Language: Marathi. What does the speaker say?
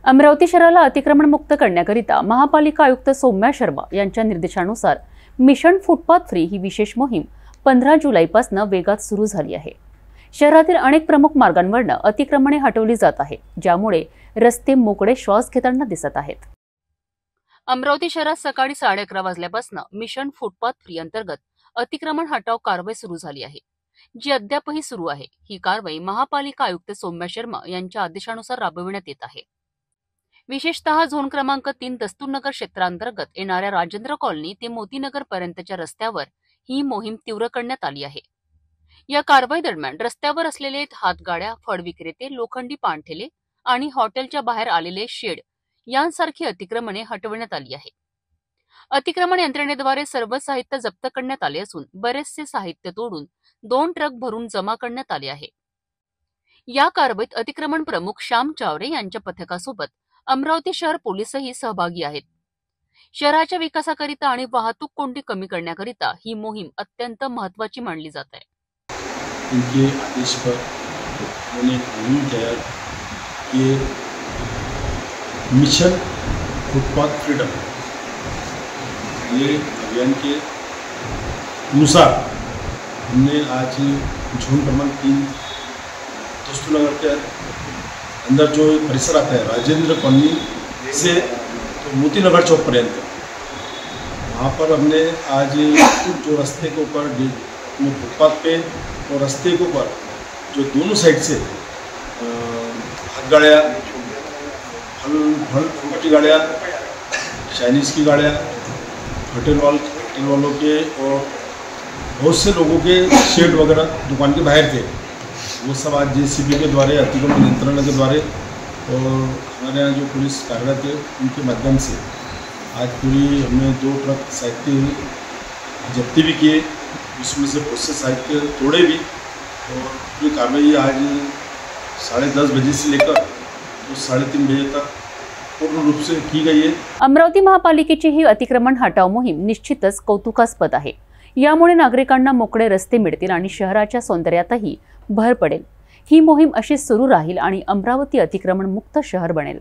अमरावती शहराला अतिक्रमण मुक्त करण्याकरिता महापालिका आयुक्त सौम्या शर्मा यांच्या निर्देशानुसार मिशन फुटपाथ फ्री ही विशेष मोहीम 15 जुलैपासून वेगात सुरू झाली आहे। शहरातील अनेक प्रमुख मार्गांवरून अतिक्रमणे हटवली जात आहेत, ज्यामुळे रस्ते मोकळे श्वास घेताना दिसत आहेत। अमरावती शहरात सकाळी 11:30 वाजल्यापासून मिशन फुटपाथ फ्री अंतर्गत अतिक्रमण हटाव कारवाई सुरू झाली आहे, जी अद्यापही सुरू आहे। ही कारवाई महापालिका आयुक्त सौम्या शर्मा यांच्या आदेशानुसार राबविण्यात येत आहे। विशेषतः झोन क्रमांक 3 दस्तूरनगर क्षेत्रांतर्गत येणाऱ्या राजेंद्र कॉलनी ते मोतीनगर पर्यंतच्या रस्त्यावर ही मोहीम तीव्र करण्यात आली आहे। या कारवाई दरम्यान रस्त्यावर असलेले हातगाड्या, फळ विक्रेते, लोखंडी पानठेले आणि हॉटेलच्या बाहेर आलेले शेड यांसारखी अतिक्रमणे हटवण्यात आली आहे। अतिक्रमण यंत्रणेद्वारे सर्व साहित्य जप्त करण्यात आले असून बरेचसे साहित्य तोडून 2 ट्रक भरून जमा करण्यात आले आहे। या कारवाईत अतिक्रमण प्रमुख श्याम चावरे यांच्या पथकासोबत अमरावती शहर पोलीसही सहभागी आहेत। शहराच्या विकासाकरिता आणि वाहतूक कोंडी कमी करण्याकरिता ही मोहीम अत्यंत महत्त्वाची मानली जात आहे। इनके आदेश पर उन्होंने मुहिम तैयार किए मिशन फुटपाथ फ्रीडम, ये अभियान के अनुसार हमने आज झोन क्रमांक 3 दस्तूरनगर के अंदर जो परिसर आता है राजेंद्र कॉलोनी से तो मोतीनगर चौक पर्यंत, वहाँ पर हमने आज जो रास्ते के ऊपर फुटपाथ पे और रास्ते के ऊपर जो दोनों साइड से हाथ गाड़ियाँ, फल की गाड़ियाँ, चाइनीज़ की गाड़ियाँ, होटल वालों के और बहुत से लोगों के शेड वगैरह दुकान के बाहर थे, वो सब आज JCB के द्वारा अतिक्रमण नियंत्रण के द्वारा और हमारे यहाँ जो पुलिस कार्यरत है उनके माध्यम से आज पूरी हमने 2 ट्रक साहित्य जब्ती भी किए, उसमें से बहुत से साहित्य तोड़े भी, और ये कार्रवाई आज 10:30 बजे से लेकर तो 3:30 बजे तक पूर्ण रूप से की गई है। अमरावती महापालिकेची ही अतिक्रमण हटाव मोहीम निश्चितच कौतुकास्पद आहे। यामुळे नागरिकांना मोकळे रस्ते मिळतील आणि शहराच्या सौंदर्यातही भर पडेल। ही मोहीम अशीच सुरू राहील आणि अमरावती अतिक्रमण मुक्त शहर बनेल।